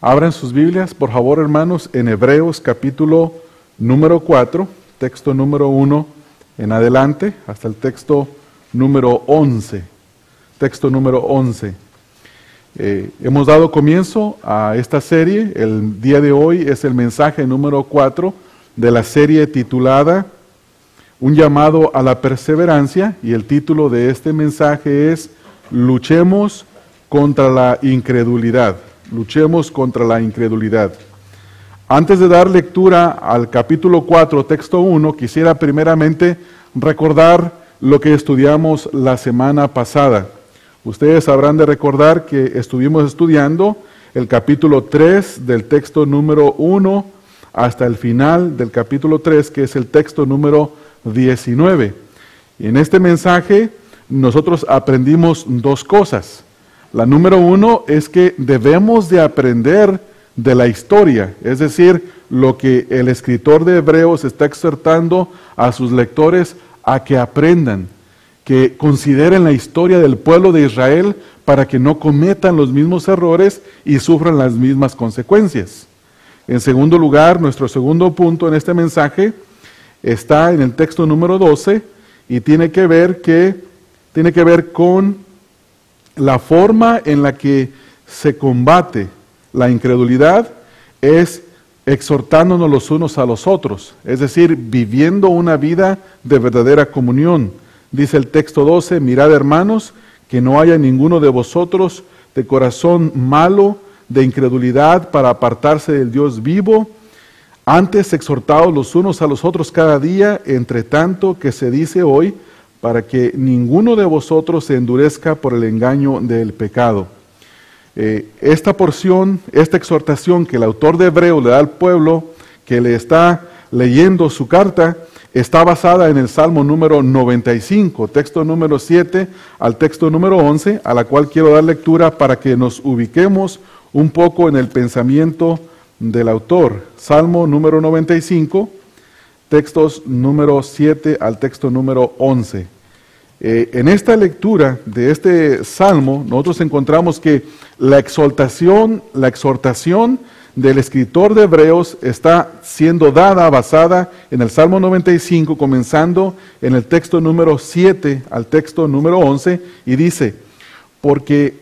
Abran sus Biblias, por favor, hermanos, en Hebreos capítulo número 4, texto número 1 en adelante, hasta el texto número 11. Texto número 11. Hemos dado comienzo a esta serie. El día de hoy es el mensaje número 4 de la serie titulada Un llamado a la perseverancia, y el título de este mensaje es Luchemos contra la incredulidad. Luchemos contra la incredulidad. Antes de dar lectura al capítulo 4, texto 1, quisiera primeramente recordar lo que estudiamos la semana pasada. Ustedes habrán de recordar que estuvimos estudiando el capítulo 3 del texto número 1 hasta el final del capítulo 3, que es el texto número 19. Y en este mensaje nosotros aprendimos dos cosas. La número 1 es que debemos de aprender de la historia, es decir, lo que el escritor de Hebreos está exhortando a sus lectores a que aprendan, que consideren la historia del pueblo de Israel para que no cometan los mismos errores y sufran las mismas consecuencias. En segundo lugar, nuestro segundo punto en este mensaje está en el texto número 12 y tiene que ver con la forma en la que se combate la incredulidad es exhortándonos los unos a los otros, es decir, viviendo una vida de verdadera comunión. Dice el texto 12, mirad hermanos, que no haya ninguno de vosotros de corazón malo, de incredulidad para apartarse del Dios vivo, antes exhortados los unos a los otros cada día, entre tanto que se dice hoy, para que ninguno de vosotros se endurezca por el engaño del pecado. Esta porción, esta exhortación que el autor de Hebreos le da al pueblo que le está leyendo su carta, está basada en el Salmo número 95, texto número 7 al texto número 11, a la cual quiero dar lectura para que nos ubiquemos un poco en el pensamiento del autor. Salmo número 95, textos número 7 al texto número 11. En esta lectura de este salmo, nosotros encontramos que la exhortación del escritor de Hebreos está siendo dada, basada en el Salmo 95, comenzando en el texto número 7 al texto número 11, y dice, porque,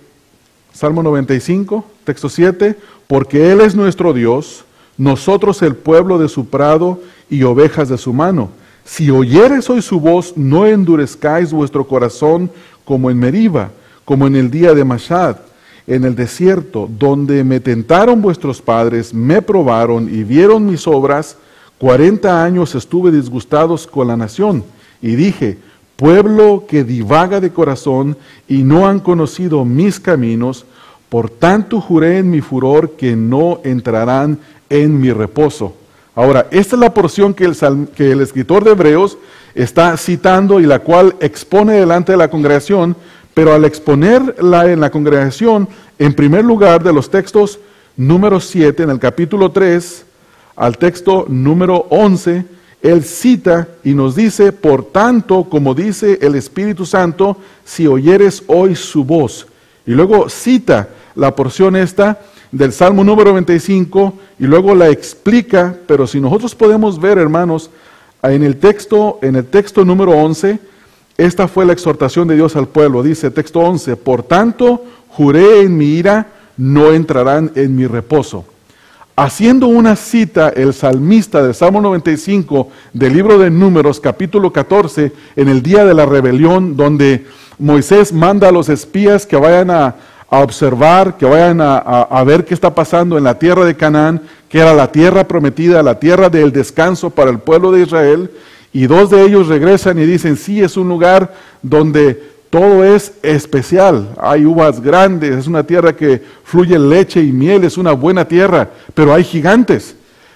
Salmo 95, texto 7, porque Él es nuestro Dios, nosotros el pueblo de su prado y ovejas de su mano. Si oyeres hoy su voz, no endurezcáis vuestro corazón como en Meriba, como en el día de Mashad, en el desierto, donde me tentaron vuestros padres, me probaron y vieron mis obras. 40 años estuve disgustados con la nación, y dije, pueblo que divaga de corazón y no han conocido mis caminos, por tanto juré en mi furor que no entrarán en mi reposo. Ahora, esta es la porción que el escritor de Hebreos está citando y la cual expone delante de la congregación, pero al exponerla en la congregación, en primer lugar de los textos número 7 en el capítulo 3 al texto número 11, él cita y nos dice, por tanto, como dice el Espíritu Santo, si oyeres hoy su voz. Y luego cita la porción esta del Salmo número 95 y luego la explica, pero si nosotros podemos ver, hermanos, en el texto número 11, esta fue la exhortación de Dios al pueblo. Dice, texto 11, por tanto, juré en mi ira, no entrarán en mi reposo. Haciendo una cita, el salmista del Salmo 95 del libro de Números, capítulo 14, en el día de la rebelión, donde Moisés manda a los espías que vayan a observar, que vayan a ver qué está pasando en la tierra de Canaán, que era la tierra prometida, la tierra del descanso para el pueblo de Israel, y 2 de ellos regresan y dicen, sí, es un lugar donde todo es especial, hay uvas grandes, es una tierra que fluye leche y miel, es una buena tierra, pero hay gigantes.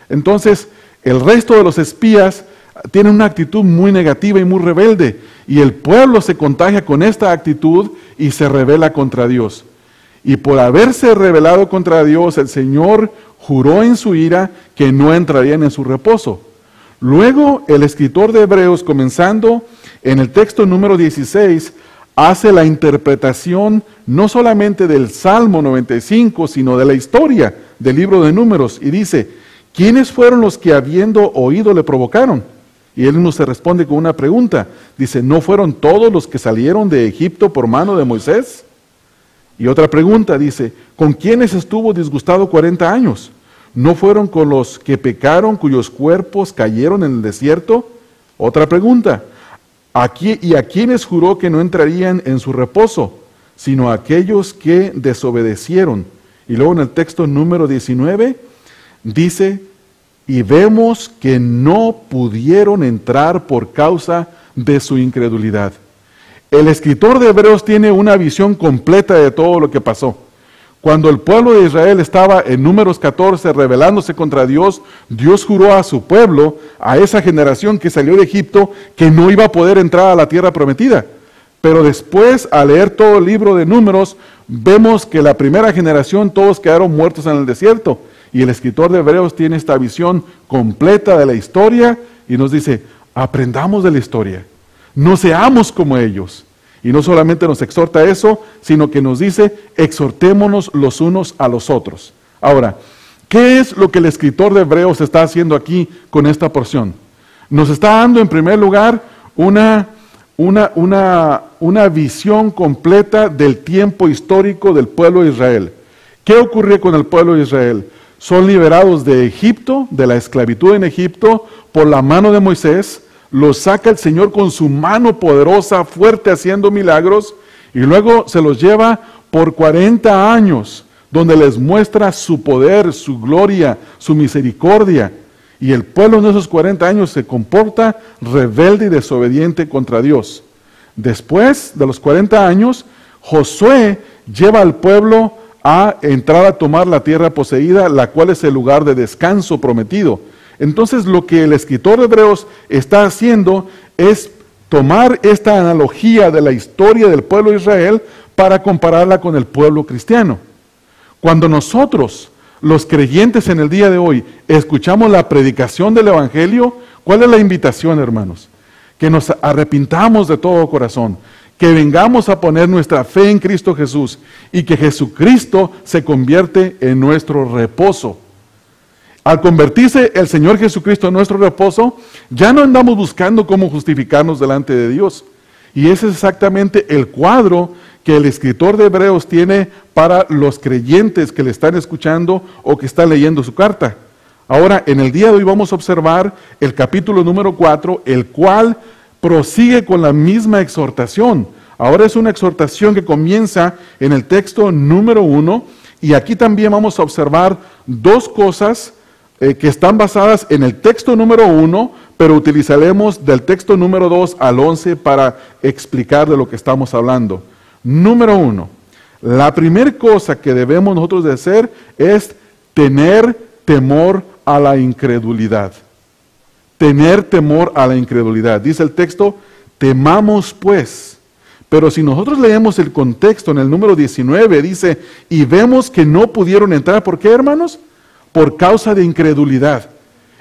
Entonces, el resto de los espías tienen una actitud muy negativa y muy rebelde, y el pueblo se contagia con esta actitud y se rebela contra Dios. Y por haberse rebelado contra Dios, el Señor juró en su ira que no entrarían en su reposo. Luego, el escritor de Hebreos, comenzando en el texto número 16, hace la interpretación no solamente del Salmo 95, sino de la historia del libro de Números y dice, ¿quiénes fueron los que habiendo oído le provocaron? Y él nos se responde con una pregunta. Dice, ¿no fueron todos los que salieron de Egipto por mano de Moisés? Y otra pregunta dice, ¿con quiénes estuvo disgustado 40 años? ¿No fueron con los que pecaron, cuyos cuerpos cayeron en el desierto? Otra pregunta, ¿y a quiénes juró que no entrarían en su reposo, sino a aquellos que desobedecieron? Y luego en el texto número 19 dice, y vemos que no pudieron entrar por causa de su incredulidad. El escritor de Hebreos tiene una visión completa de todo lo que pasó. Cuando el pueblo de Israel estaba en Números 14 rebelándose contra Dios, Dios juró a su pueblo, a esa generación que salió de Egipto, que no iba a poder entrar a la tierra prometida. Pero después, al leer todo el libro de Números, vemos que la primera generación todos quedaron muertos en el desierto. Y el escritor de Hebreos tiene esta visión completa de la historia y nos dice, aprendamos de la historia, no seamos como ellos. Y no solamente nos exhorta eso, sino que nos dice, exhortémonos los unos a los otros. Ahora, ¿qué es lo que el escritor de Hebreos está haciendo aquí con esta porción? Nos está dando en primer lugar una visión completa del tiempo histórico del pueblo de Israel. ¿Qué ocurrió con el pueblo de Israel? Son liberados de Egipto, de la esclavitud en Egipto, por la mano de Moisés. Los saca el Señor con su mano poderosa, fuerte, haciendo milagros, y luego se los lleva por 40 años, donde les muestra su poder, su gloria, su misericordia. Y el pueblo en esos 40 años se comporta rebelde y desobediente contra Dios. Después de los 40 años, Josué lleva al pueblo a entrar a tomar la tierra poseída, la cual es el lugar de descanso prometido. Entonces lo que el escritor de Hebreos está haciendo es tomar esta analogía de la historia del pueblo de Israel para compararla con el pueblo cristiano. Cuando nosotros, los creyentes en el día de hoy, escuchamos la predicación del Evangelio, ¿cuál es la invitación, hermanos? Que nos arrepintamos de todo corazón, que vengamos a poner nuestra fe en Cristo Jesús y que Jesucristo se convierte en nuestro reposo. Al convertirse el Señor Jesucristo en nuestro reposo, ya no andamos buscando cómo justificarnos delante de Dios. Y ese es exactamente el cuadro que el escritor de Hebreos tiene para los creyentes que le están escuchando o que están leyendo su carta. Ahora, en el día de hoy vamos a observar el capítulo número 4, el cual prosigue con la misma exhortación. Ahora es una exhortación que comienza en el texto número 1, y aquí también vamos a observar dos cosas que están basadas en el texto número 1, pero utilizaremos del texto número 2 al 11 para explicar de lo que estamos hablando. Número 1, la primera cosa que debemos nosotros de hacer es tener temor a la incredulidad. Tener temor a la incredulidad. Dice el texto, temamos pues. Pero si nosotros leemos el contexto en el número 19, dice, y vemos que no pudieron entrar. ¿Por qué, hermanos? Por causa de incredulidad.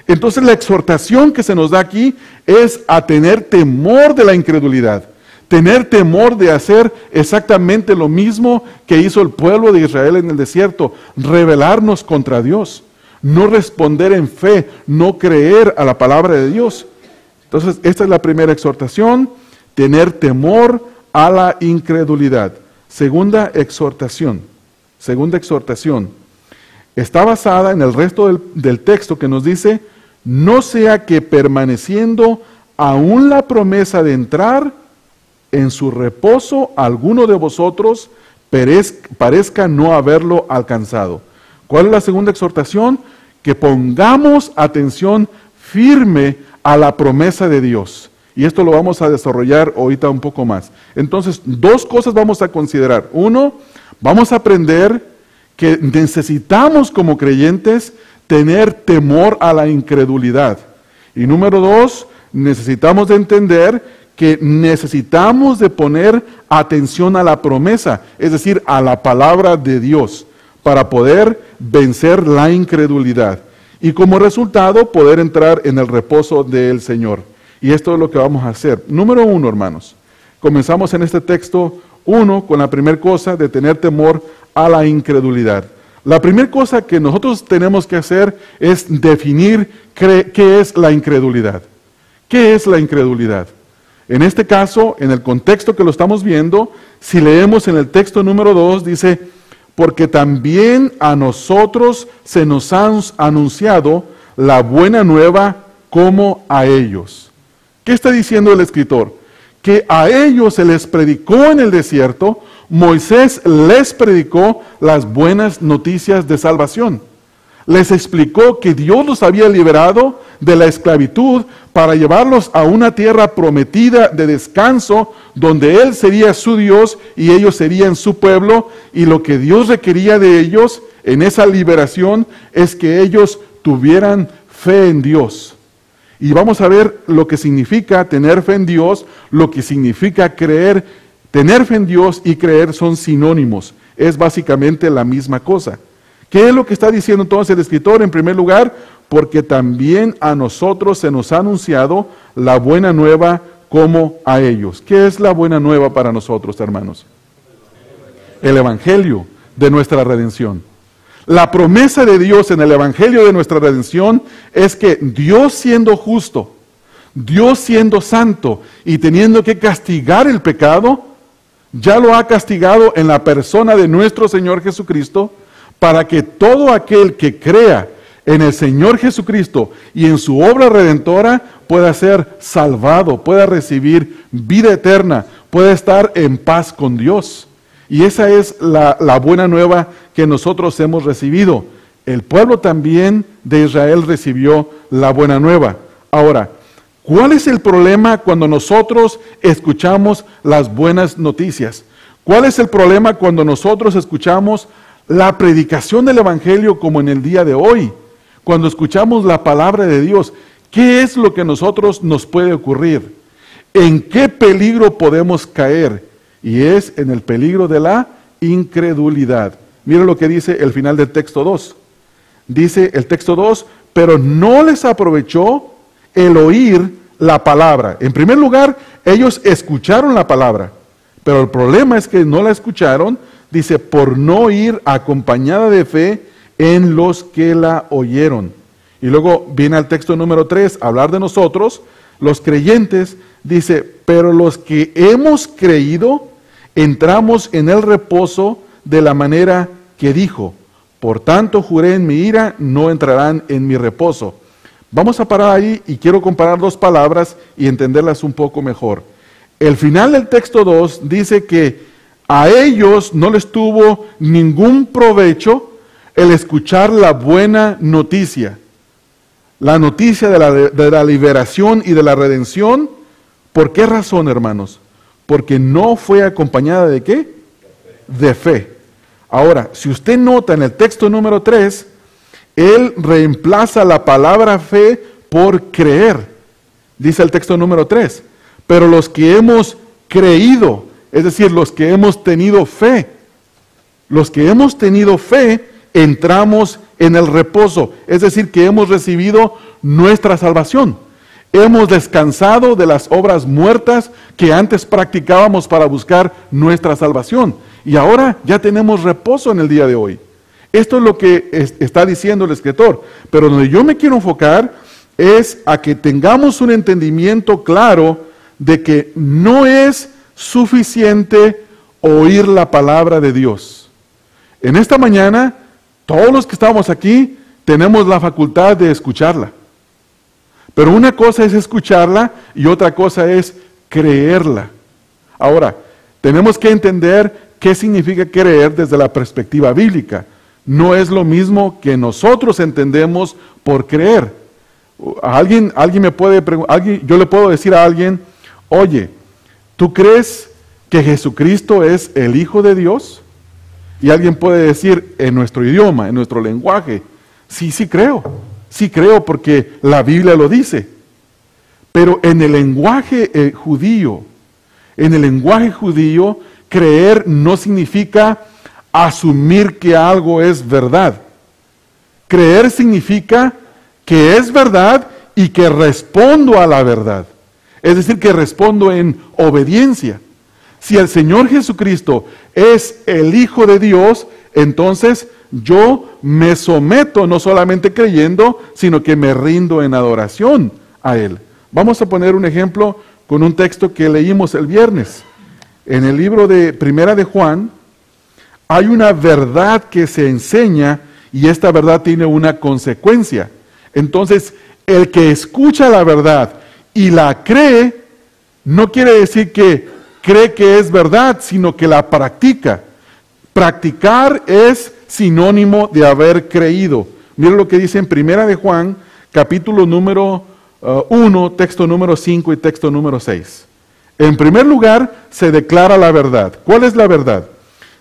Entonces la exhortación que se nos da aquí es a tener temor de la incredulidad. Tener temor de hacer exactamente lo mismo que hizo el pueblo de Israel en el desierto. Rebelarnos contra Dios. No responder en fe, no creer a la palabra de Dios. Entonces esta es la primera exhortación, tener temor a la incredulidad. Segunda exhortación. Está basada en el resto del texto que nos dice, no sea que permaneciendo aún la promesa de entrar en su reposo, alguno de vosotros parezca no haberlo alcanzado. ¿Cuál es la segunda exhortación? Que pongamos atención firme a la promesa de Dios. Y esto lo vamos a desarrollar ahorita un poco más. Entonces, dos cosas vamos a considerar. Uno, vamos a aprender que necesitamos como creyentes tener temor a la incredulidad. Y número dos, necesitamos de entender que necesitamos de poner atención a la promesa, es decir, a la palabra de Dios, para poder vencer la incredulidad. Y como resultado, poder entrar en el reposo del Señor. Y esto es lo que vamos a hacer. Número 1, hermanos. Comenzamos en este texto 1 con la primera cosa de tener temor a la incredulidad. La primera cosa que nosotros tenemos que hacer es definir qué es la incredulidad. ¿Qué es la incredulidad? En este caso, en el contexto que lo estamos viendo, si leemos en el texto número 2, dice, porque también a nosotros se nos ha anunciado la buena nueva como a ellos. ¿Qué está diciendo el escritor? Que a ellos se les predicó en el desierto, Moisés les predicó las buenas noticias de salvación. Les explicó que Dios los había liberado de la esclavitud para llevarlos a una tierra prometida de descanso, donde Él sería su Dios y ellos serían su pueblo, y lo que Dios requería de ellos en esa liberación es que ellos tuvieran fe en Dios. Y vamos a ver lo que significa tener fe en Dios, lo que significa creer. Tener fe en Dios y creer son sinónimos, es básicamente la misma cosa. ¿Qué es lo que está diciendo entonces el escritor? En primer lugar, porque también a nosotros se nos ha anunciado la buena nueva como a ellos. ¿Qué es la buena nueva para nosotros, hermanos? El evangelio de nuestra redención. La promesa de Dios en el evangelio de nuestra redención es que Dios siendo justo, Dios siendo santo y teniendo que castigar el pecado, ya lo ha castigado en la persona de nuestro Señor Jesucristo, para que todo aquel que crea en el Señor Jesucristo y en su obra redentora pueda ser salvado, pueda recibir vida eterna, pueda estar en paz con Dios. Y esa es la buena nueva que nosotros hemos recibido. El pueblo también de Israel recibió la buena nueva. Ahora, ¿cuál es el problema cuando nosotros escuchamos las buenas noticias? ¿Cuál es el problema cuando nosotros escuchamos la predicación del evangelio como en el día de hoy? Cuando escuchamos la palabra de Dios, ¿qué es lo que a nosotros nos puede ocurrir? ¿En qué peligro podemos caer? Y es en el peligro de la incredulidad. Miren lo que dice el final del texto 2. Dice el texto 2, pero no les aprovechó el oír la palabra. En primer lugar, ellos escucharon la palabra, pero el problema es que no la escucharon, dice, por no ir acompañada de fe en los que la oyeron. Y luego viene al texto número 3, hablar de nosotros, los creyentes, dice, pero los que hemos creído, entramos en el reposo de la manera que dijo, por tanto juré en mi ira, no entrarán en mi reposo. Vamos a parar ahí y quiero comparar dos palabras y entenderlas un poco mejor. El final del texto 2 dice que a ellos no les tuvo ningún provecho el escuchar la buena noticia. La noticia de la liberación y de la redención. ¿Por qué razón, hermanos? Porque no fue acompañada ¿de qué? De fe. Ahora, si usted nota en el texto número 3, él reemplaza la palabra fe por creer. Dice el texto número 3. Pero los que hemos creído, es decir, los que hemos tenido fe, entramos en el reposo. Es decir, que hemos recibido nuestra salvación. Hemos descansado de las obras muertas que antes practicábamos para buscar nuestra salvación. Y ahora ya tenemos reposo en el día de hoy. Esto es lo que está diciendo el escritor. Pero donde yo me quiero enfocar es a que tengamos un entendimiento claro de que no es suficiente oír la palabra de Dios. En esta mañana, todos los que estamos aquí tenemos la facultad de escucharla. Pero una cosa es escucharla y otra cosa es creerla. Ahora, tenemos que entender qué significa creer desde la perspectiva bíblica. No es lo mismo que nosotros entendemos por creer. Alguien me puede preguntar, yo le puedo decir a alguien, oye, ¿tú crees que Jesucristo es el Hijo de Dios? Y alguien puede decir en nuestro idioma, en nuestro lenguaje, sí creo porque la Biblia lo dice. Pero en el lenguaje judío, creer no significa asumir que algo es verdad. Creer significa que es verdad y que respondo a la verdad. Es decir, que respondo en obediencia. Si el Señor Jesucristo es el Hijo de Dios, entonces yo me someto, no solamente creyendo, sino que me rindo en adoración a Él. Vamos a poner un ejemplo con un texto que leímos el viernes. En el libro de Primera de Juan, hay una verdad que se enseña y esta verdad tiene una consecuencia. Entonces, el que escucha la verdad y la cree, no quiere decir que cree que es verdad, sino que la practica. Practicar es sinónimo de haber creído. Mira lo que dice en Primera de Juan, capítulo número 1, texto número 5 y texto número 6. En primer lugar, se declara la verdad. ¿Cuál es la verdad?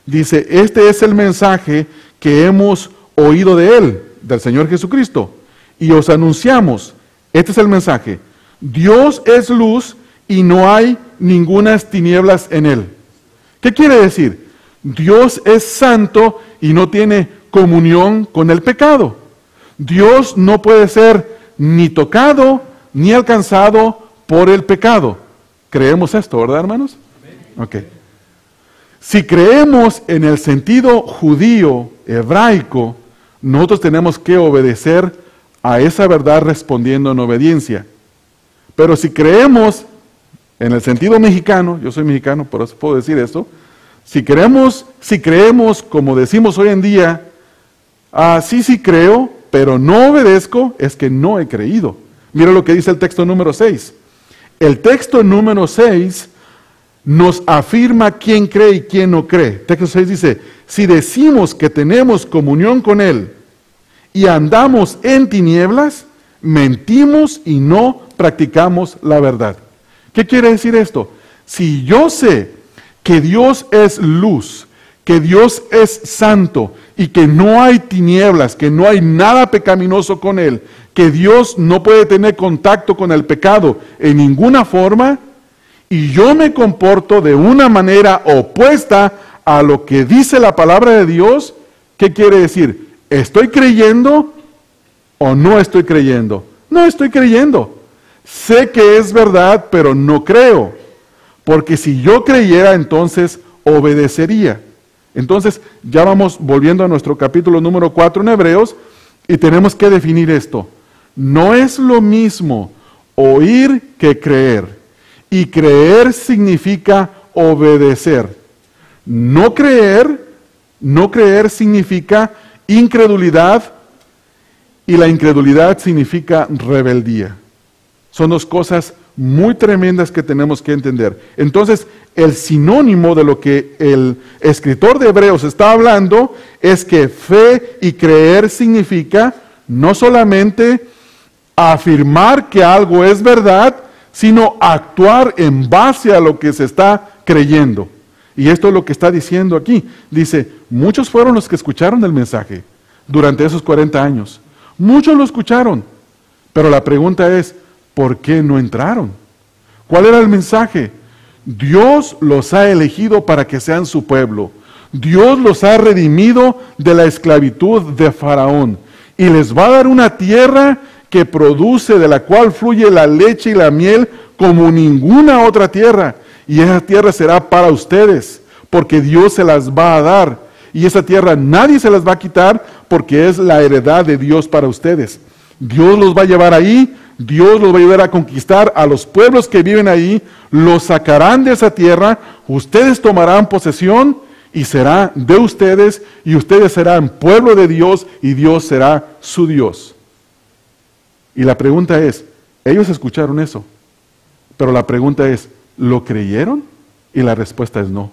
Dice, este es el mensaje que hemos oído de Él, del Señor Jesucristo, y os anunciamos, este es el mensaje, Dios es luz y no hay ningunas tinieblas en Él. ¿Qué quiere decir? Dios es santo y no tiene comunión con el pecado. Dios no puede ser ni tocado ni alcanzado por el pecado. Creemos esto, ¿verdad, hermanos? Ok. Si creemos en el sentido judío, hebraico, nosotros tenemos que obedecer a esa verdad respondiendo en obediencia. Pero si creemos en el sentido mexicano, yo soy mexicano, por eso puedo decir esto, si creemos como decimos hoy en día, sí creo, pero no obedezco, es que no he creído. Mira lo que dice el texto número 6. El texto número 6 nos afirma quién cree y quién no cree. El texto 6 dice, si decimos que tenemos comunión con Él y andamos en tinieblas, mentimos y no practicamos la verdad. ¿Qué quiere decir esto? Si yo sé que Dios es luz, que Dios es santo y que no hay tinieblas, que no hay nada pecaminoso con Él, que Dios no puede tener contacto con el pecado en ninguna forma, y yo me comporto de una manera opuesta a lo que dice la palabra de Dios, ¿qué quiere decir? ¿Estoy creyendo o no estoy creyendo? No estoy creyendo. Sé que es verdad, pero no creo. Porque si yo creyera, entonces obedecería. Entonces, ya vamos volviendo a nuestro capítulo número 4 en Hebreos, y tenemos que definir esto. No es lo mismo oír que creer. Y creer significa obedecer. No creer significa incredulidad, y la incredulidad significa rebeldía. Son dos cosas muy tremendas que tenemos que entender. Entonces, el sinónimo de lo que el escritor de Hebreos está hablando es que fe y creer significa no solamente afirmar que algo es verdad, sino actuar en base a lo que se está creyendo. Y esto es lo que está diciendo aquí. Dice, muchos fueron los que escucharon el mensaje durante esos 40 años. Muchos lo escucharon, pero la pregunta es, ¿por qué no entraron? ¿Cuál era el mensaje? Dios los ha elegido para que sean su pueblo. Dios los ha redimido de la esclavitud de Faraón y les va a dar una tierra que produce, de la cual fluye la leche y la miel como ninguna otra tierra. Y esa tierra será para ustedes, porque Dios se las va a dar. Y esa tierra nadie se las va a quitar, porque es la heredad de Dios para ustedes. Dios los va a llevar ahí, Dios los va a ayudar a conquistar a los pueblos que viven ahí, los sacarán de esa tierra, ustedes tomarán posesión y será de ustedes, y ustedes serán pueblo de Dios y Dios será su Dios. Y la pregunta es, ellos escucharon eso, pero la pregunta es, ¿lo creyeron? Y la respuesta es no.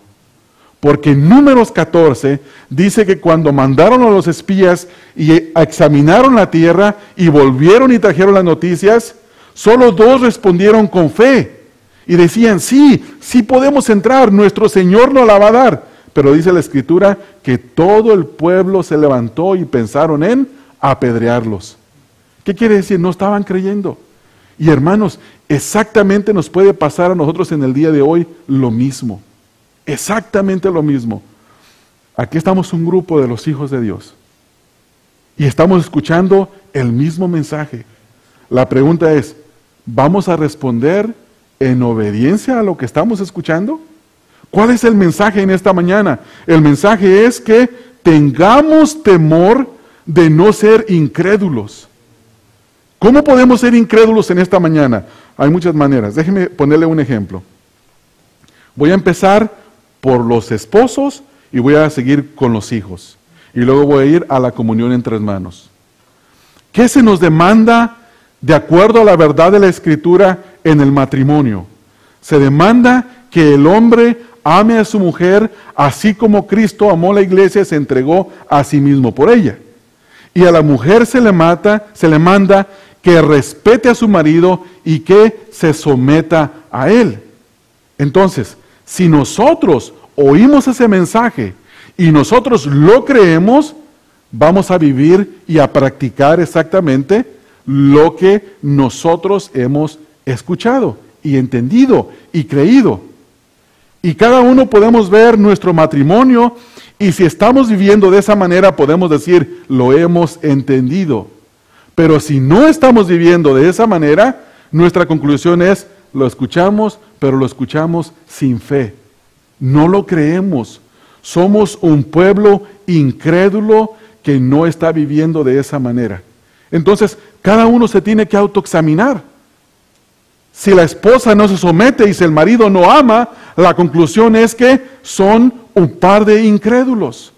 Porque en Números 14 dice que cuando mandaron a los espías y examinaron la tierra y volvieron y trajeron las noticias, solo 2 respondieron con fe y decían, sí podemos entrar, nuestro Señor nos la va a dar. Pero dice la Escritura que todo el pueblo se levantó y pensaron en apedrearlos. ¿Qué quiere decir? No estaban creyendo. Y hermanos, exactamente nos puede pasar a nosotros en el día de hoy lo mismo. Exactamente lo mismo. Aquí estamos un grupo de los hijos de Dios. Y estamos escuchando el mismo mensaje. La pregunta es, ¿vamos a responder en obediencia a lo que estamos escuchando? ¿Cuál es el mensaje en esta mañana? El mensaje es que tengamos temor de no ser incrédulos. ¿Cómo podemos ser incrédulos en esta mañana? Hay muchas maneras. Déjeme ponerle un ejemplo. Voy a empezar por los esposos y voy a seguir con los hijos. Y luego voy a ir a la comunión entre hermanos. ¿Qué se nos demanda de acuerdo a la verdad de la Escritura en el matrimonio? Se demanda que el hombre ame a su mujer así como Cristo amó a la iglesia y se entregó a sí mismo por ella. Y a la mujer se le manda que respete a su marido y que se someta a él. Entonces, si nosotros oímos ese mensaje y nosotros lo creemos, vamos a vivir y a practicar exactamente lo que nosotros hemos escuchado y entendido y creído. Y cada uno podemos ver nuestro matrimonio y si estamos viviendo de esa manera podemos decir, lo hemos entendido. Pero si no estamos viviendo de esa manera, nuestra conclusión es, lo escuchamos, pero lo escuchamos sin fe. No lo creemos. Somos un pueblo incrédulo que no está viviendo de esa manera. Entonces, cada uno se tiene que autoexaminar. Si la esposa no se somete y si el marido no ama, la conclusión es que son un par de incrédulos.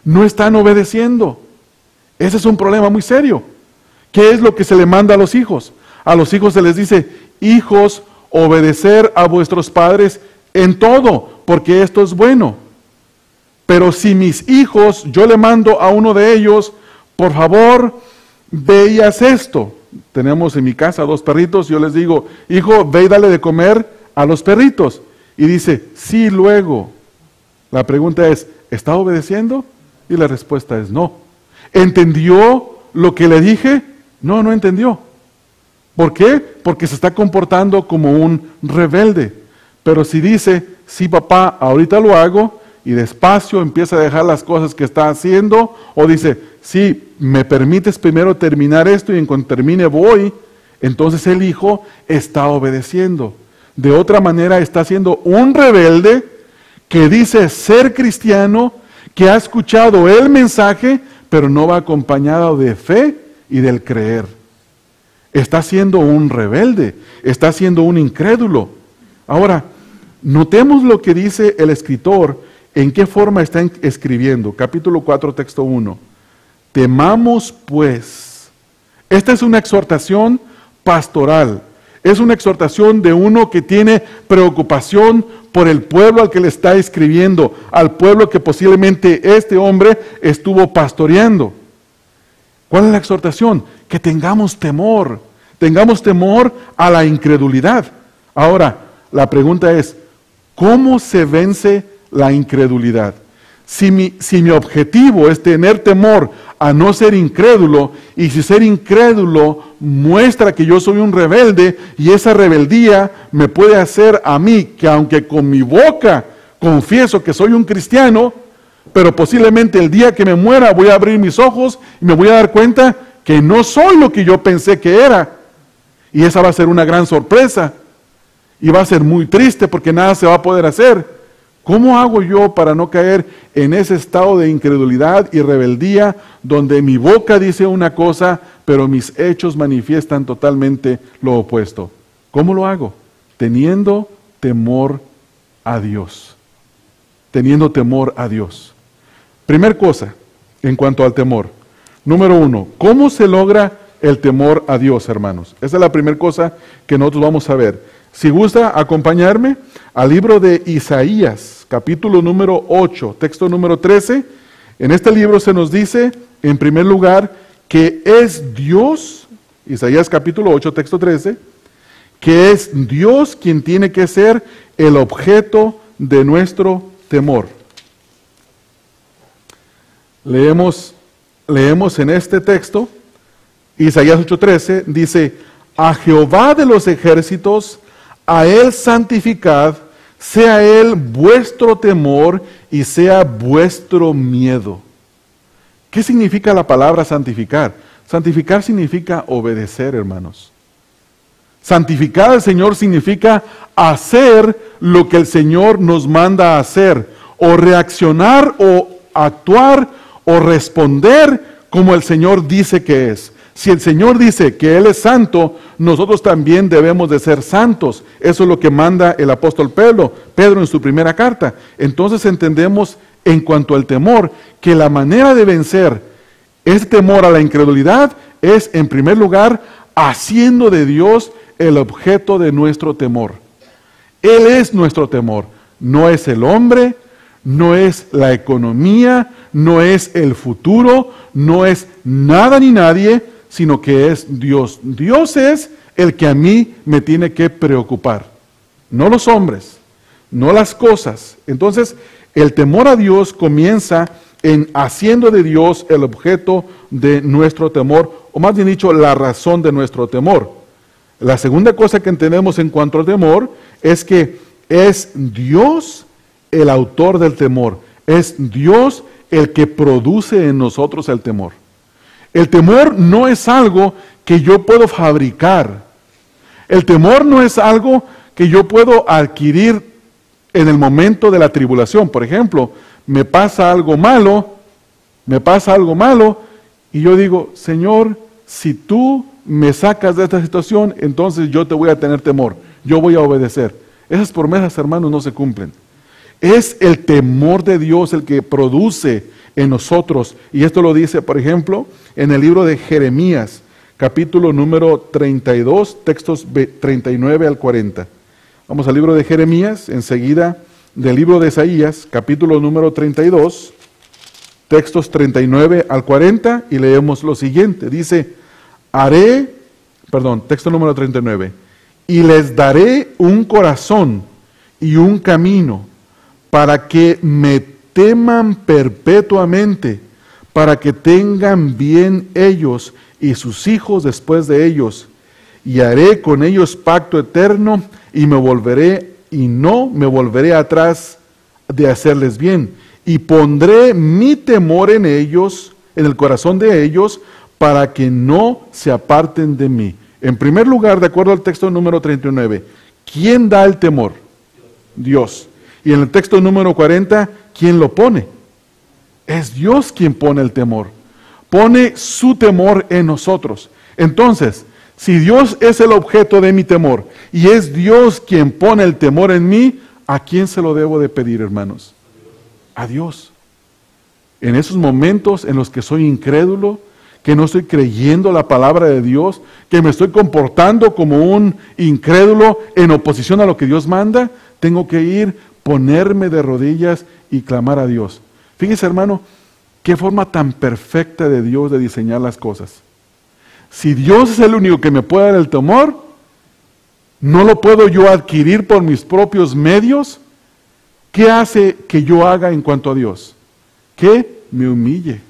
No están obedeciendo. Ese es un problema muy serio. ¿Qué es lo que se le manda a los hijos? A los hijos se les dice, hijos, obedecer a vuestros padres en todo, porque esto es bueno. Pero si mis hijos, yo le mando a uno de ellos, por favor, ve y haz esto. Tenemos en mi casa 2 perritos, yo les digo, hijo, ve y dale de comer a los perritos. Y dice, sí, luego. La pregunta es, ¿está obedeciendo? Y la respuesta es no. ¿Entendió lo que le dije? No, no entendió. ¿Por qué? Porque se está comportando como un rebelde. Pero si dice, sí papá, ahorita lo hago, y despacio empieza a dejar las cosas que está haciendo, o dice, sí, me permites primero terminar esto y en cuanto termine voy, entonces el hijo está obedeciendo. De otra manera está siendo un rebelde que dice ser cristiano, que ha escuchado el mensaje, pero no va acompañado de fe y del creer. Está siendo un rebelde, está siendo un incrédulo. Ahora, notemos lo que dice el escritor, en qué forma está escribiendo. Capítulo 4, texto 1. Temamos pues. Esta es una exhortación pastoral. Es una exhortación de uno que tiene preocupación por el pueblo al que le está escribiendo, al pueblo que posiblemente este hombre estuvo pastoreando. ¿Cuál es la exhortación? Que tengamos temor a la incredulidad. Ahora, la pregunta es, ¿cómo se vence la incredulidad? Si mi objetivo es tener temor a no ser incrédulo, y si ser incrédulo muestra que yo soy un rebelde, y esa rebeldía me puede hacer a mí, que aunque con mi boca confieso que soy un cristiano, pero posiblemente el día que me muera voy a abrir mis ojos y me voy a dar cuenta que no soy lo que yo pensé que era. Y esa va a ser una gran sorpresa. Y va a ser muy triste porque nada se va a poder hacer. ¿Cómo hago yo para no caer en ese estado de incredulidad y rebeldía donde mi boca dice una cosa, pero mis hechos manifiestan totalmente lo opuesto? ¿Cómo lo hago? Teniendo temor a Dios. Teniendo temor a Dios. Primer cosa, en cuanto al temor. Número 1, ¿cómo se logra el temor a Dios, hermanos? Esa es la primera cosa que nosotros vamos a ver. Si gusta acompañarme al libro de Isaías, capítulo número 8, texto número 13. En este libro se nos dice, en primer lugar, que es Dios, Isaías capítulo 8, texto 13, que es Dios quien tiene que ser el objeto de nuestro temor. Leemos en este texto, Isaías 8:13, dice, a Jehová de los ejércitos, a Él santificad, sea Él vuestro temor y sea vuestro miedo. ¿Qué significa la palabra santificar? Santificar significa obedecer, hermanos. Santificar al Señor significa hacer lo que el Señor nos manda a hacer, o reaccionar o actuar o responder como el Señor dice que es. Si el Señor dice que Él es santo, nosotros también debemos de ser santos. Eso es lo que manda el apóstol Pedro en su primera carta. Entonces entendemos en cuanto al temor, que la manera de vencer ese temor a la incredulidad es, en primer lugar, haciendo de Dios el objeto de nuestro temor. Él es nuestro temor, no es el hombre, no es la economía, no es el futuro, no es nada ni nadie, sino que es Dios. Dios es el que a mí me tiene que preocupar, no los hombres, no las cosas. Entonces, el temor a Dios comienza en haciendo de Dios el objeto de nuestro temor, o más bien dicho, la razón de nuestro temor. La segunda cosa que entendemos en cuanto al temor es que es Dios el autor del temor, es Dios el que produce en nosotros el temor. El temor no es algo que yo puedo fabricar. El temor no es algo que yo puedo adquirir en el momento de la tribulación. Por ejemplo, me pasa algo malo, y yo digo, Señor, si tú me sacas de esta situación, entonces yo te voy a tener temor, yo voy a obedecer. Esas promesas, hermanos, no se cumplen. Es el temor de Dios el que produce en nosotros, y esto lo dice, por ejemplo, en el libro de Jeremías, capítulo número 32, textos 39 al 40. Vamos al libro de Jeremías, enseguida del libro de Isaías, capítulo número 32, textos 39 al 40, y leemos lo siguiente. Dice, texto número 39, y les daré un corazón y un camino para que me teman perpetuamente, para que tengan bien ellos y sus hijos después de ellos, y haré con ellos pacto eterno, y no me volveré atrás de hacerles bien, y pondré mi temor en ellos, en el corazón de ellos, para que no se aparten de mí. En primer lugar, de acuerdo al texto número 39, ¿quién da el temor? Dios. Y en el texto número 40, ¿quién lo pone? Es Dios quien pone el temor. Pone su temor en nosotros. Entonces, si Dios es el objeto de mi temor y es Dios quien pone el temor en mí, ¿a quién se lo debo de pedir, hermanos? A Dios. En esos momentos en los que soy incrédulo, que no estoy creyendo la palabra de Dios, que me estoy comportando como un incrédulo en oposición a lo que Dios manda, tengo que ir, ponerme de rodillas y clamar a Dios. Fíjese, hermano, qué forma tan perfecta de Dios de diseñar las cosas. Si Dios es el único que me puede dar el temor, no lo puedo yo adquirir por mis propios medios. ¿Qué hace que yo haga en cuanto a Dios? Que me humille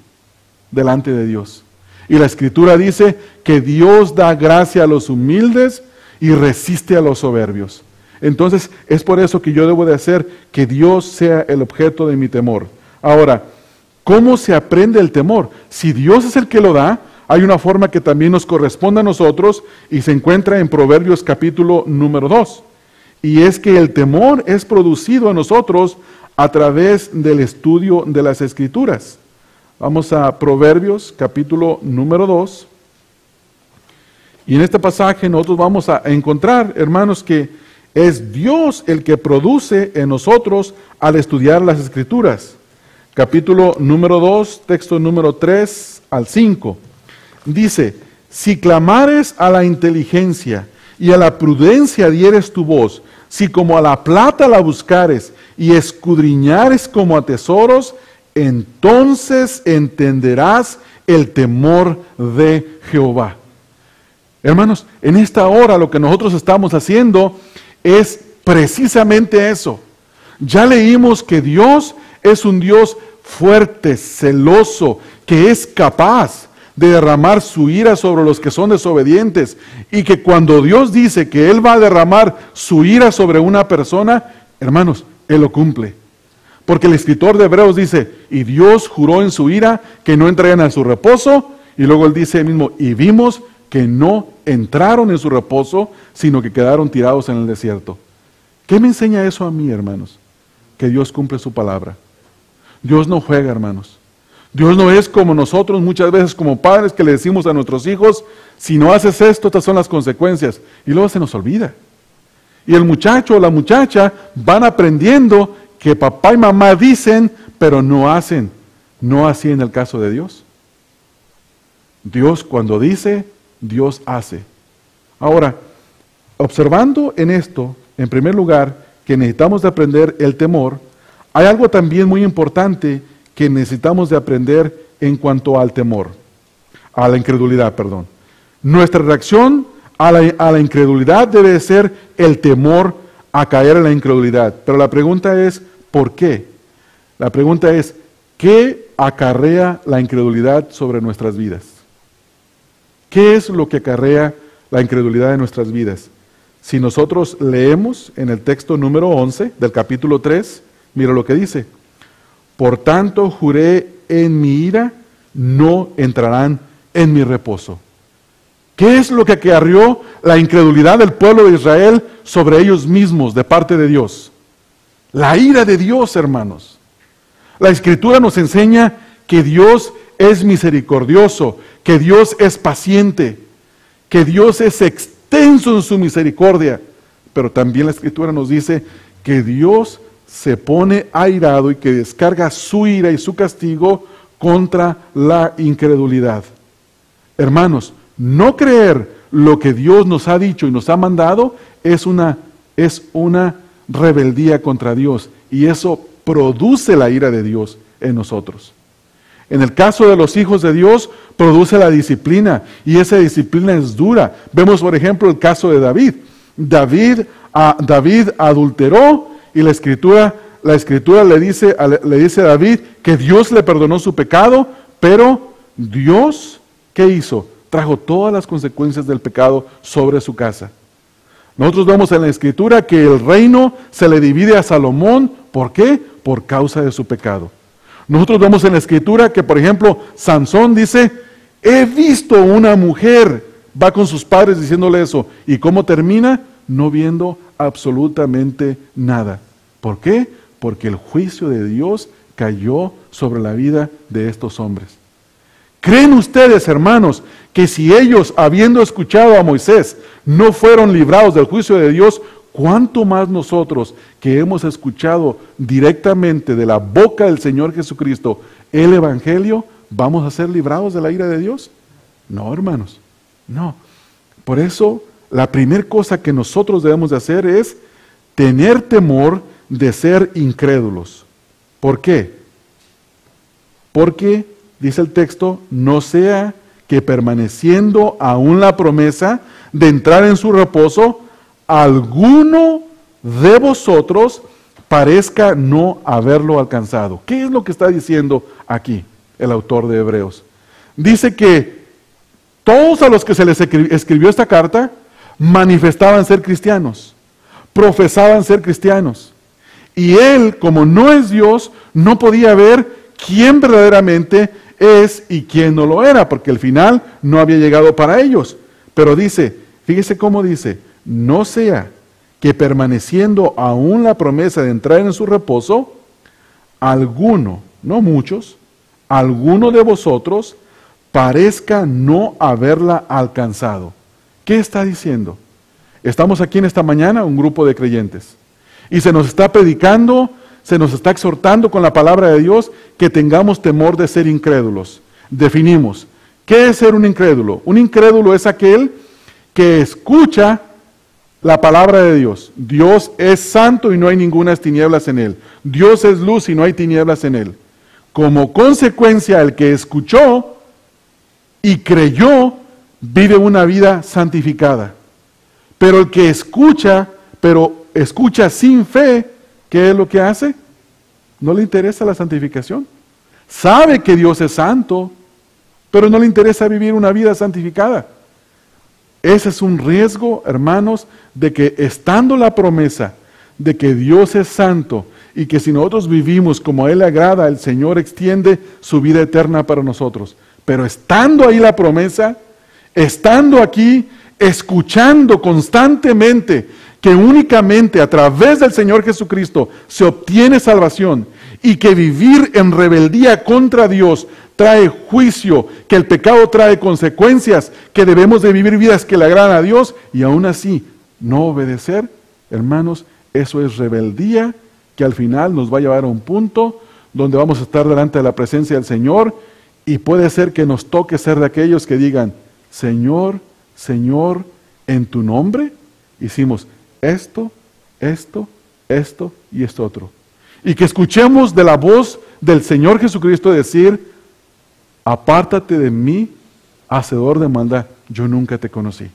delante de Dios. Y la Escritura dice que Dios da gracia a los humildes y resiste a los soberbios. Entonces, es por eso que yo debo de hacer que Dios sea el objeto de mi temor. Ahora, ¿cómo se aprende el temor? Si Dios es el que lo da, hay una forma que también nos corresponde a nosotros y se encuentra en Proverbios capítulo número 2. Y es que el temor es producido en nosotros a través del estudio de las Escrituras. Vamos a Proverbios capítulo número 2. Y en este pasaje nosotros vamos a encontrar, hermanos, que es Dios el que produce en nosotros al estudiar las Escrituras. Capítulo número 2, texto número 3 al 5. Dice, si clamares a la inteligencia y a la prudencia dieres tu voz, si como a la plata la buscares y escudriñares como a tesoros, entonces entenderás el temor de Jehová. Hermanos, en esta hora lo que nosotros estamos haciendo es precisamente eso. Ya leímos que Dios es un Dios fuerte, celoso, que es capaz de derramar su ira sobre los que son desobedientes, y que cuando Dios dice que Él va a derramar su ira sobre una persona, hermanos, Él lo cumple. Porque el escritor de Hebreos dice, y Dios juró en su ira que no entrarían a su reposo, y luego Él dice mismo, y vimos que no entraron en su reposo, sino que quedaron tirados en el desierto. ¿Qué me enseña eso a mí, hermanos? Que Dios cumple su palabra. Dios no juega, hermanos. Dios no es como nosotros muchas veces como padres que le decimos a nuestros hijos, si no haces esto, estas son las consecuencias. Y luego se nos olvida. Y el muchacho o la muchacha van aprendiendo que papá y mamá dicen, pero no hacen. No así en el caso de Dios. Dios cuando dice, Dios hace. Ahora, observando en esto, en primer lugar, que necesitamos de aprender el temor, hay algo también muy importante que necesitamos de aprender en cuanto al temor, a la incredulidad, perdón. Nuestra reacción a la incredulidad debe ser el temor a caer en la incredulidad. Pero la pregunta es, ¿por qué? La pregunta es, ¿qué acarrea la incredulidad sobre nuestras vidas? ¿Qué es lo que acarrea la incredulidad en nuestras vidas? Si nosotros leemos en el texto número 11 del capítulo 3, mira lo que dice. Por tanto, juré en mi ira, no entrarán en mi reposo. ¿Qué es lo que acarreó la incredulidad del pueblo de Israel sobre ellos mismos de parte de Dios? La ira de Dios, hermanos. La Escritura nos enseña que Dios es misericordioso, que Dios es paciente, que Dios es extenso en su misericordia. Pero también la Escritura nos dice que Dios se pone airado y que descarga su ira y su castigo contra la incredulidad. Hermanos, no creer lo que Dios nos ha dicho y nos ha mandado es una rebeldía contra Dios, y eso produce la ira de Dios en nosotros. En el caso de los hijos de Dios, produce la disciplina, y esa disciplina es dura. Vemos, por ejemplo, el caso de David. David adulteró, y la escritura le dice a David que Dios le perdonó su pecado, pero Dios, ¿qué hizo? Trajo todas las consecuencias del pecado sobre su casa. Nosotros vemos en la Escritura que el reino se le divide a Salomón. ¿Por qué? Por causa de su pecado. Nosotros vemos en la Escritura que, por ejemplo, Sansón dice, he visto una mujer, va con sus padres diciéndole eso. ¿Y cómo termina? No viendo absolutamente nada. ¿Por qué? Porque el juicio de Dios cayó sobre la vida de estos hombres. ¿Creen ustedes, hermanos, que si ellos, habiendo escuchado a Moisés, no fueron librados del juicio de Dios, cuánto más nosotros que hemos escuchado directamente de la boca del Señor Jesucristo el Evangelio, vamos a ser librados de la ira de Dios? No, hermanos, no. Por eso, la primera cosa que nosotros debemos de hacer es tener temor de ser incrédulos. ¿Por qué? Porque, dice el texto, no sea que permaneciendo aún la promesa de entrar en su reposo, alguno de vosotros parezca no haberlo alcanzado. ¿Qué es lo que está diciendo aquí el autor de Hebreos? Dice que todos a los que se les escribió esta carta manifestaban ser cristianos, profesaban ser cristianos. Y él, como no es Dios, no podía ver quién verdaderamente es y quién no lo era, porque el final no había llegado para ellos. Pero dice, fíjese cómo dice, no sea que permaneciendo aún la promesa de entrar en su reposo, alguno, no muchos, alguno de vosotros parezca no haberla alcanzado. ¿Qué está diciendo? Estamos aquí en esta mañana, un grupo de creyentes, y se nos está predicando, se nos está exhortando con la palabra de Dios que tengamos temor de ser incrédulos. Definimos, ¿qué es ser un incrédulo? Un incrédulo es aquel que escucha la palabra de Dios. Dios es santo y no hay ninguna tinieblas en él. Dios es luz y no hay tinieblas en él. Como consecuencia, el que escuchó y creyó, vive una vida santificada. Pero el que escucha, pero escucha sin fe, ¿qué es lo que hace? No le interesa la santificación. Sabe que Dios es santo, pero no le interesa vivir una vida santificada. Ese es un riesgo, hermanos, de que estando la promesa de que Dios es santo y que si nosotros vivimos como a Él le agrada, el Señor extiende su vida eterna para nosotros. Pero estando ahí la promesa, estando aquí, escuchando constantemente que únicamente a través del Señor Jesucristo se obtiene salvación y que vivir en rebeldía contra Dios trae juicio, que el pecado trae consecuencias, que debemos de vivir vidas que le agradan a Dios y aún así no obedecer, hermanos, eso es rebeldía que al final nos va a llevar a un punto donde vamos a estar delante de la presencia del Señor y puede ser que nos toque ser de aquellos que digan, Señor, Señor, en tu nombre hicimos esto, esto, esto y esto otro. Y que escuchemos de la voz del Señor Jesucristo decir, apártate de mí, hacedor de maldad, yo nunca te conocí.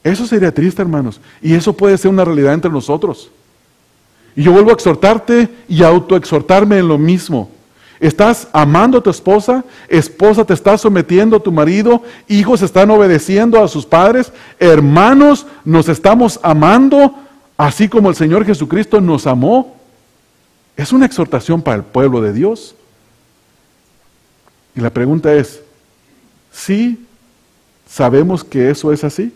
Eso sería triste, hermanos, y eso puede ser una realidad entre nosotros. Y yo vuelvo a exhortarte y a autoexhortarme en lo mismo. ¿Estás amando a tu esposa? ¿Esposa te está sometiendo a tu marido? ¿Hijos están obedeciendo a sus padres? ¿Hermanos nos estamos amando así como el Señor Jesucristo nos amó? Es una exhortación para el pueblo de Dios. Y la pregunta es, ¿sí sabemos que eso es así?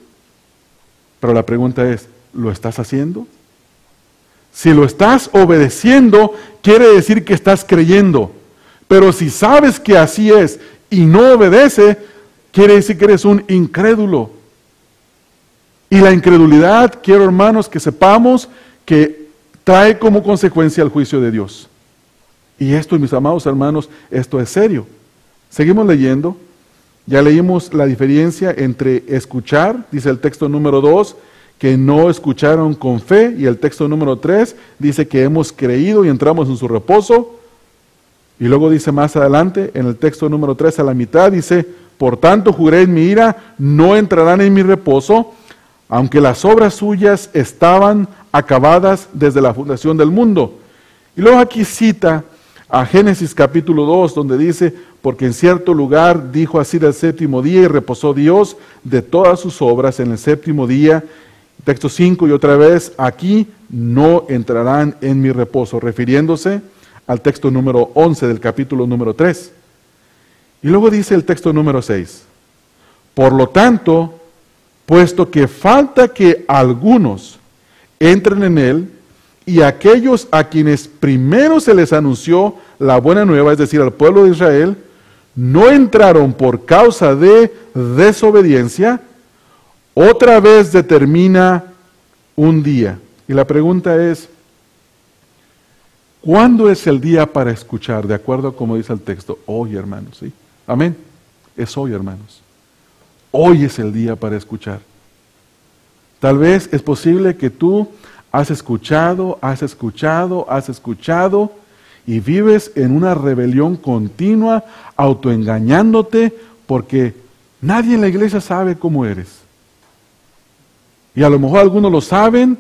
Pero la pregunta es, ¿lo estás haciendo? Si lo estás obedeciendo, quiere decir que estás creyendo. Pero si sabes que así es y no obedece, quiere decir que eres un incrédulo. Y la incredulidad, quiero hermanos que sepamos que trae como consecuencia el juicio de Dios. Y esto, mis amados hermanos, esto es serio. Seguimos leyendo. Ya leímos la diferencia entre escuchar, dice el texto número 2, que no escucharon con fe, y el texto número 3 dice que hemos creído y entramos en su reposo. Y luego dice más adelante, en el texto número 3 a la mitad, dice, por tanto juré en mi ira, no entrarán en mi reposo, aunque las obras suyas estaban acabadas desde la fundación del mundo. Y luego aquí cita a Génesis capítulo 2, donde dice, porque en cierto lugar dijo así del séptimo día y reposó Dios de todas sus obras en el séptimo día. Texto 5 y otra vez, aquí no entrarán en mi reposo, refiriéndose al texto número 11 del capítulo número 3. Y luego dice el texto número 6, por lo tanto, puesto que falta que algunos entren en él, y aquellos a quienes primero se les anunció la buena nueva, es decir, al pueblo de Israel, no entraron por causa de desobediencia, otra vez determina un día. Y la pregunta es, ¿cuándo es el día para escuchar? De acuerdo a como dice el texto, hoy, hermanos, ¿sí? Amén. Es hoy, hermanos. Hoy es el día para escuchar. Tal vez es posible que tú has escuchado y vives en una rebelión continua, autoengañándote, porque nadie en la iglesia sabe cómo eres. Y a lo mejor algunos lo saben,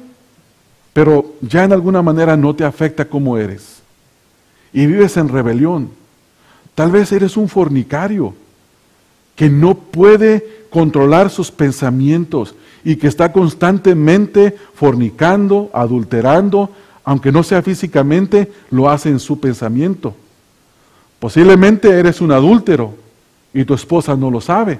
pero ya en alguna manera no te afecta cómo eres. Y vives en rebelión. Tal vez eres un fornicario que no puede controlar sus pensamientos y que está constantemente fornicando, adulterando, aunque no sea físicamente, lo hace en su pensamiento. Posiblemente eres un adúltero y tu esposa no lo sabe.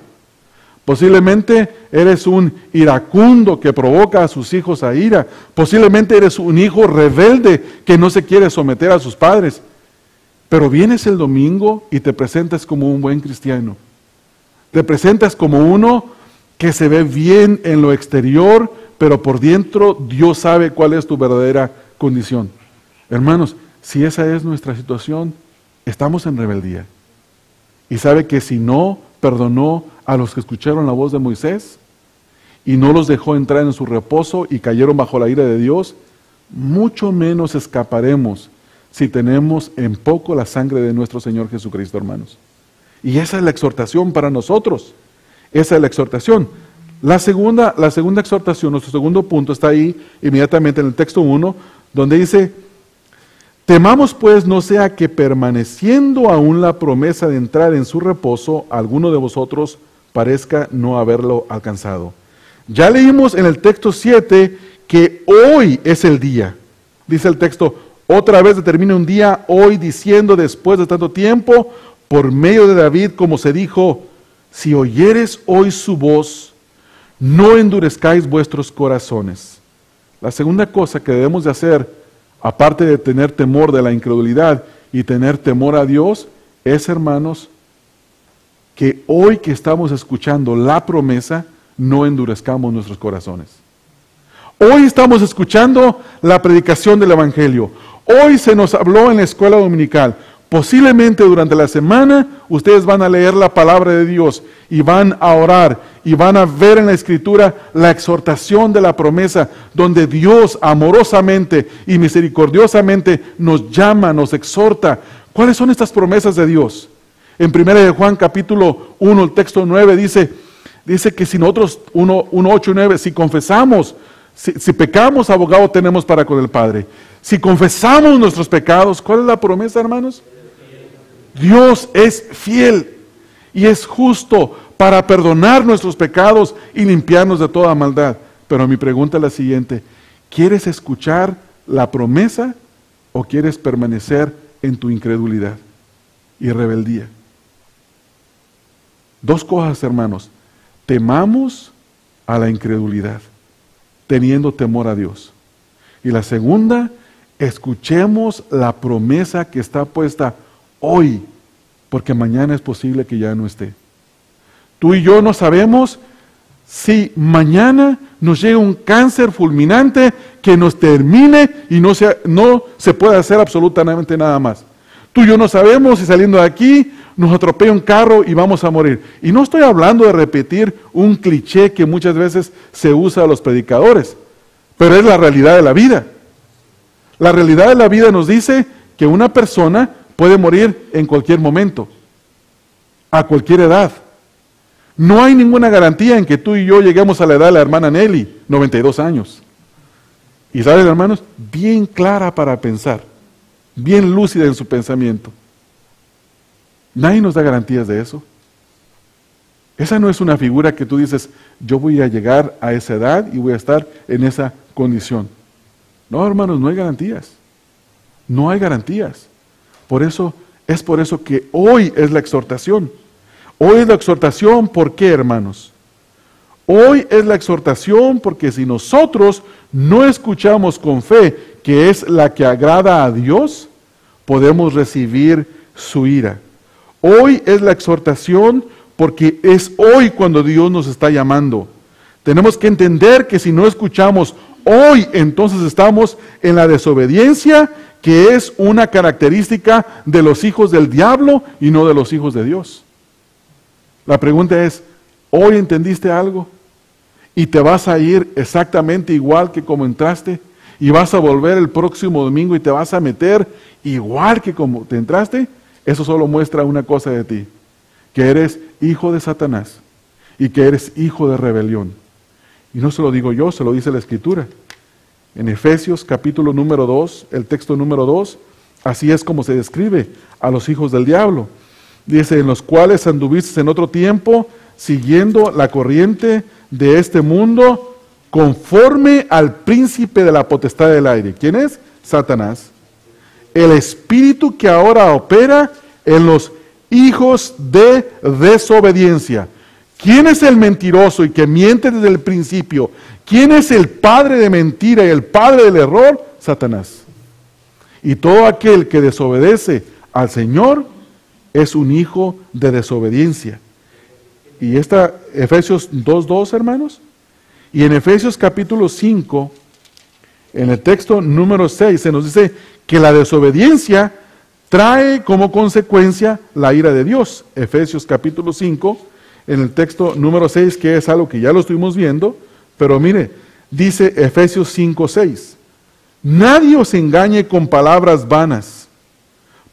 Posiblemente eres un iracundo que provoca a sus hijos a ira. Posiblemente eres un hijo rebelde que no se quiere someter a sus padres. Pero vienes el domingo y te presentas como un buen cristiano. Te presentas como uno que se ve bien en lo exterior, pero por dentro Dios sabe cuál es tu verdadera condición. Hermanos, si esa es nuestra situación, estamos en rebeldía. Y sabe que si no perdonó a los que escucharon la voz de Moisés y no los dejó entrar en su reposo y cayeron bajo la ira de Dios, mucho menos escaparemos si tenemos en poco la sangre de nuestro Señor Jesucristo, hermanos. Y esa es la exhortación para nosotros. Esa es la exhortación. La segunda exhortación, nuestro segundo punto, está ahí inmediatamente en el texto 1, donde dice, temamos pues no sea que permaneciendo aún la promesa de entrar en su reposo, alguno de vosotros parezca no haberlo alcanzado. Ya leímos en el texto 7 que hoy es el día. Dice el texto, otra vez determina un día hoy diciendo después de tanto tiempo, por medio de David, como se dijo, si oyeres hoy su voz, no endurezcáis vuestros corazones. La segunda cosa que debemos de hacer aparte de tener temor de la incredulidad y tener temor a Dios, es, hermanos, que hoy que estamos escuchando la promesa, no endurezcamos nuestros corazones. Hoy estamos escuchando la predicación del Evangelio. Hoy se nos habló en la escuela dominical. Posiblemente durante la semana ustedes van a leer la palabra de Dios y van a orar y van a ver en la Escritura la exhortación de la promesa, donde Dios amorosamente y misericordiosamente nos llama, nos exhorta. ¿Cuáles son estas promesas de Dios? En 1 de Juan capítulo 1, el texto 9 dice que si nosotros, 1, 8 y 9, si confesamos, si pecamos, abogado tenemos para con el Padre. Si confesamos nuestros pecados, ¿cuál es la promesa, hermanos? Dios es fiel y es justo para perdonar nuestros pecados y limpiarnos de toda maldad. Pero mi pregunta es la siguiente: ¿quieres escuchar la promesa o quieres permanecer en tu incredulidad y rebeldía? Dos cosas, hermanos: temamos a la incredulidad, teniendo temor a Dios. Y la segunda, escuchemos la promesa que está puesta hoy, porque mañana es posible que ya no esté. Tú y yo no sabemos si mañana nos llega un cáncer fulminante que nos termine y no se puede hacer absolutamente nada más. Tú y yo no sabemos si saliendo de aquí nos atropella un carro y vamos a morir. Y no estoy hablando de repetir un cliché que muchas veces se usa a los predicadores, pero es la realidad de la vida. La realidad de la vida nos dice que una persona puede morir en cualquier momento, a cualquier edad. No hay ninguna garantía en que tú y yo lleguemos a la edad de la hermana Nelly, 92 años. Y saben, hermanos, bien clara para pensar, bien lúcida en su pensamiento. Nadie nos da garantías de eso. Esa no es una figura que tú dices, yo voy a llegar a esa edad y voy a estar en esa condición. No, hermanos, no hay garantías. No hay garantías. Es por eso que hoy es la exhortación. Hoy es la exhortación, ¿por qué, hermanos? Hoy es la exhortación porque si nosotros no escuchamos con fe, que es la que agrada a Dios, podemos recibir su ira. Hoy es la exhortación porque es hoy cuando Dios nos está llamando. Tenemos que entender que si no escuchamos hoy, entonces estamos en la desobediencia, que es una característica de los hijos del diablo y no de los hijos de Dios. La pregunta es, ¿hoy entendiste algo? ¿Y te vas a ir exactamente igual que como entraste? ¿Y vas a volver el próximo domingo y te vas a meter igual que como te entraste? Eso solo muestra una cosa de ti, que eres hijo de Satanás y que eres hijo de rebelión. Y no se lo digo yo, se lo dice la Escritura. En Efesios capítulo número 2, el texto número 2, así es como se describe a los hijos del diablo. Dice, en los cuales anduviste en otro tiempo, siguiendo la corriente de este mundo, conforme al príncipe de la potestad del aire. ¿Quién es? Satanás. El espíritu que ahora opera en los hijos de desobediencia. ¿Quién es el mentiroso y que miente desde el principio? ¿Quién es el padre de mentira y el padre del error? Satanás. Y todo aquel que desobedece al Señor es un hijo de desobediencia. Y esta, Efesios 2:2, hermanos. Y en Efesios capítulo 5, en el texto número 6, se nos dice que la desobediencia trae como consecuencia la ira de Dios. Efesios capítulo 5, en el texto número 6, que es algo que ya lo estuvimos viendo, pero mire, dice Efesios 5:6, nadie os engañe con palabras vanas,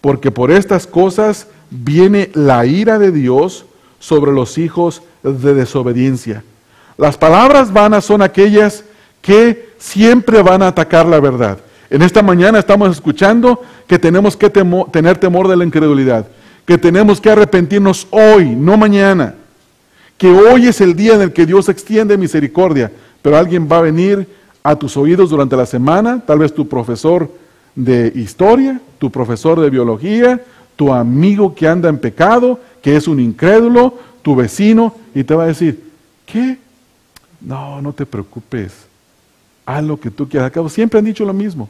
porque por estas cosas viene la ira de Dios sobre los hijos de desobediencia. Las palabras vanas son aquellas que siempre van a atacar la verdad. En esta mañana estamos escuchando que tenemos que tener temor de la incredulidad, que tenemos que arrepentirnos hoy, no mañana, que hoy es el día en el que Dios extiende misericordia, pero alguien va a venir a tus oídos durante la semana, tal vez tu profesor de historia, tu profesor de biología, tu amigo que anda en pecado, que es un incrédulo, tu vecino, y te va a decir, ¿qué? No te preocupes, haz lo que tú quieras. Al cabo, siempre han dicho lo mismo.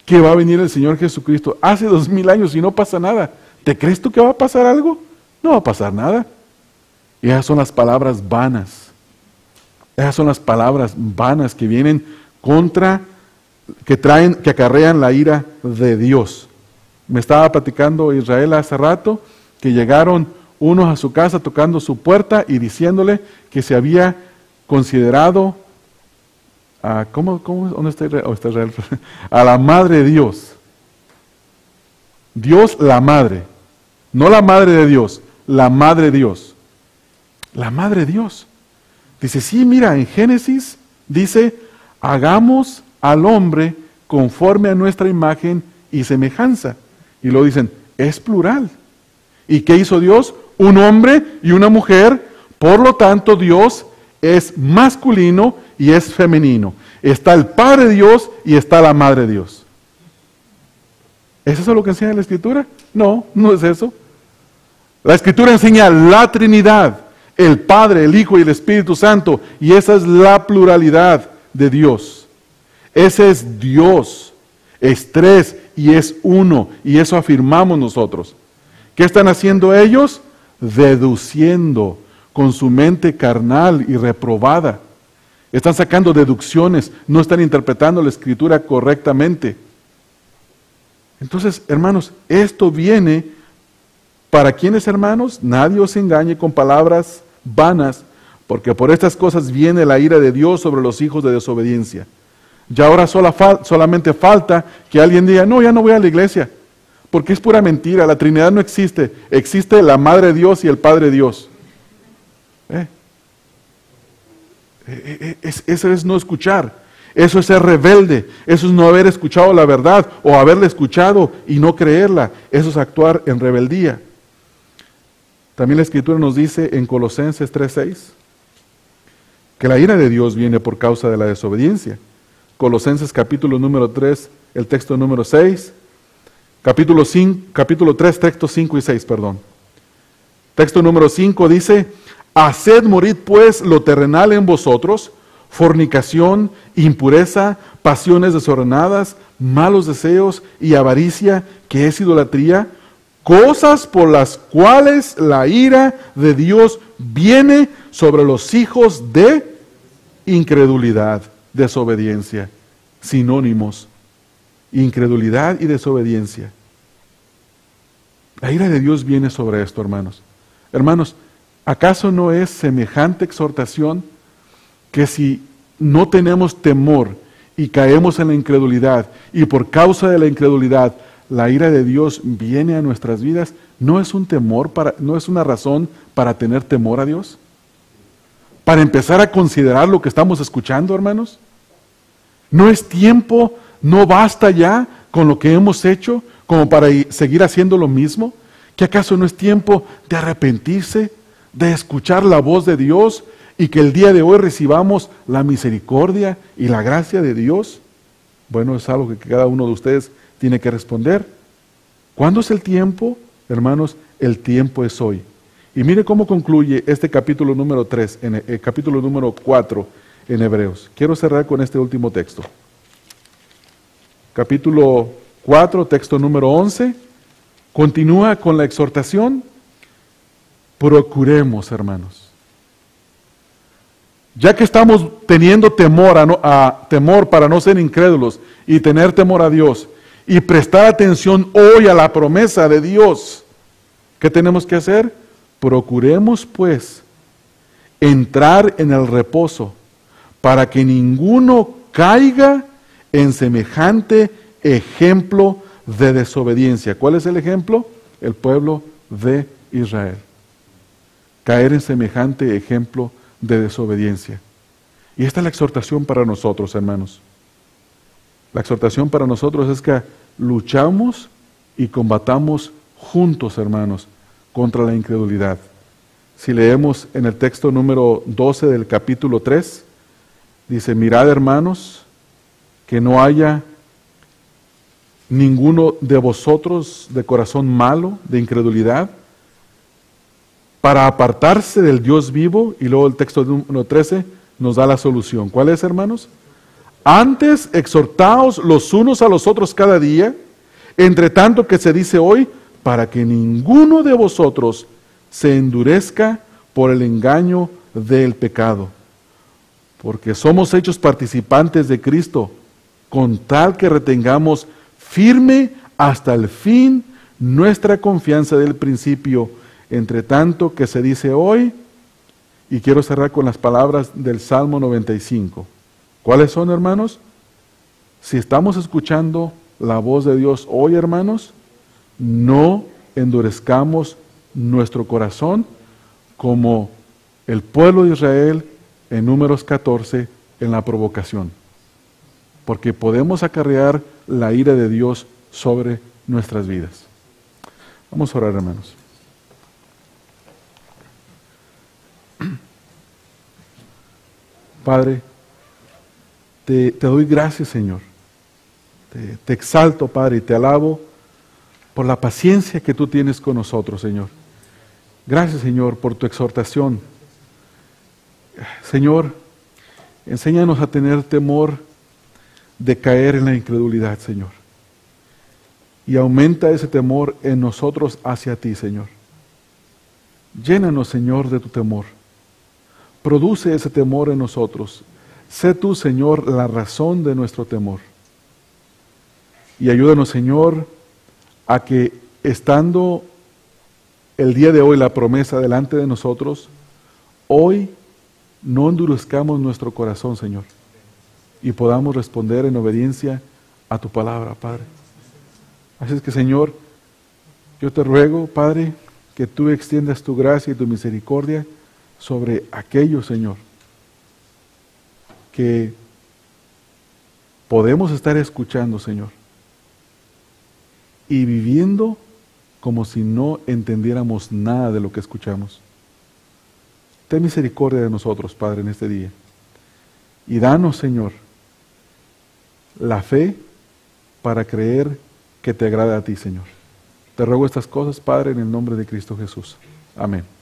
que va a venir el Señor Jesucristo hace 2000 años y no pasa nada. ¿Te crees tú que va a pasar algo? No va a pasar nada. Y esas son las palabras vanas. Esas son las palabras vanas que vienen contra, que acarrean la ira de Dios. Me estaba platicando Israel hace rato que llegaron unos a su casa tocando su puerta y diciéndole que se había considerado ¿dónde está Israel? Está Israel? A la madre de Dios. Dios, la madre. No la madre de Dios, la madre de Dios. La madre de Dios. Dice, sí, mira, en Génesis dice, hagamos al hombre conforme a nuestra imagen y semejanza. Y luego dicen, es plural. ¿Y qué hizo Dios? Un hombre y una mujer. Por lo tanto, Dios es masculino y es femenino. Está el Padre Dios y está la Madre Dios. ¿Es eso lo que enseña la Escritura? No, no es eso. La Escritura enseña la Trinidad, el Padre, el Hijo y el Espíritu Santo, y esa es la pluralidad de Dios. Ese es Dios. Es tres y es uno, y eso afirmamos nosotros. ¿Qué están haciendo ellos? Deduciendo con su mente carnal y reprobada. Están sacando deducciones, no están interpretando la Escritura correctamente. Entonces, hermanos, esto viene para quienes, hermanos, nadie os engañe con palabras vanas, porque por estas cosas viene la ira de Dios sobre los hijos de desobediencia. Ya ahora solamente falta que alguien diga, no, ya no voy a la iglesia, porque es pura mentira, la Trinidad no existe, existe la Madre Dios y el Padre Dios. Eso es no escuchar, eso es ser rebelde, eso es no haber escuchado la verdad o haberla escuchado y no creerla, eso es actuar en rebeldía. También la Escritura nos dice en Colosenses 3:6 que la ira de Dios viene por causa de la desobediencia. Colosenses capítulo número 3, el texto número 6, capítulo 3, textos 5 y 6, perdón. Texto número 5 dice, haced morir pues lo terrenal en vosotros, fornicación, impureza, pasiones desordenadas, malos deseos y avaricia, que es idolatría, cosas por las cuales la ira de Dios viene sobre los hijos de incredulidad, desobediencia. Sinónimos, incredulidad y desobediencia. La ira de Dios viene sobre esto, hermanos. Hermanos, ¿acaso no es semejante exhortación que si no tenemos temor y caemos en la incredulidad y por causa de la incredulidad la ira de Dios viene a nuestras vidas? ¿No es un temor no es una razón para tener temor a Dios? Para empezar a considerar lo que estamos escuchando, hermanos. ¿No es tiempo, no basta ya con lo que hemos hecho como para seguir haciendo lo mismo? ¿Que acaso no es tiempo de arrepentirse, de escuchar la voz de Dios y que el día de hoy recibamos la misericordia y la gracia de Dios? Bueno, es algo que cada uno de ustedes tiene que responder. ¿Cuándo es el tiempo? Hermanos, el tiempo es hoy. Y mire cómo concluye este capítulo número 3, el capítulo número 4 en Hebreos. Quiero cerrar con este último texto. Capítulo 4, texto número 11, continúa con la exhortación. Procuremos, hermanos. Ya que estamos teniendo temor para no ser incrédulos y tener temor a Dios y prestar atención hoy a la promesa de Dios, ¿qué tenemos que hacer? Procuremos, pues, entrar en el reposo para que ninguno caiga en semejante ejemplo de desobediencia. ¿Cuál es el ejemplo? El pueblo de Israel. Caer en semejante ejemplo de desobediencia. Y esta es la exhortación para nosotros, hermanos. La exhortación para nosotros es que luchamos y combatamos juntos, hermanos, contra la incredulidad. Si leemos en el texto número 12 del capítulo 3, dice, mirad, hermanos, que no haya ninguno de vosotros de corazón malo, de incredulidad, para apartarse del Dios vivo. Y luego el texto número 13 nos da la solución. ¿Cuál es, hermanos? Antes, exhortaos los unos a los otros cada día, entre tanto que se dice hoy, para que ninguno de vosotros se endurezca por el engaño del pecado. Porque somos hechos participantes de Cristo, con tal que retengamos firme hasta el fin nuestra confianza del principio, entre tanto que se dice hoy. Y quiero cerrar con las palabras del Salmo 95. ¿Cuáles son, hermanos? Si estamos escuchando la voz de Dios hoy, hermanos, no endurezcamos nuestro corazón como el pueblo de Israel en Números 14 en la provocación, porque podemos acarrear la ira de Dios sobre nuestras vidas. Vamos a orar, hermanos. Padre, te doy gracias, Señor. Te exalto, Padre, y te alabo por la paciencia que tú tienes con nosotros, Señor. Gracias, Señor, por tu exhortación. Señor, enséñanos a tener temor de caer en la incredulidad, Señor. Y aumenta ese temor en nosotros hacia ti, Señor. Llénanos, Señor, de tu temor. Produce ese temor en nosotros. Sé tú, Señor, la razón de nuestro temor. Y ayúdanos, Señor, a que estando el día de hoy la promesa delante de nosotros, hoy no endurezcamos nuestro corazón, Señor, y podamos responder en obediencia a tu palabra, Padre. Así es que, Señor, yo te ruego, Padre, que tú extiendas tu gracia y tu misericordia sobre aquellos, Señor, que podemos estar escuchando, Señor, y viviendo como si no entendiéramos nada de lo que escuchamos. Ten misericordia de nosotros, Padre, en este día. Y danos, Señor, la fe para creer que te agrada a ti, Señor. Te ruego estas cosas, Padre, en el nombre de Cristo Jesús. Amén.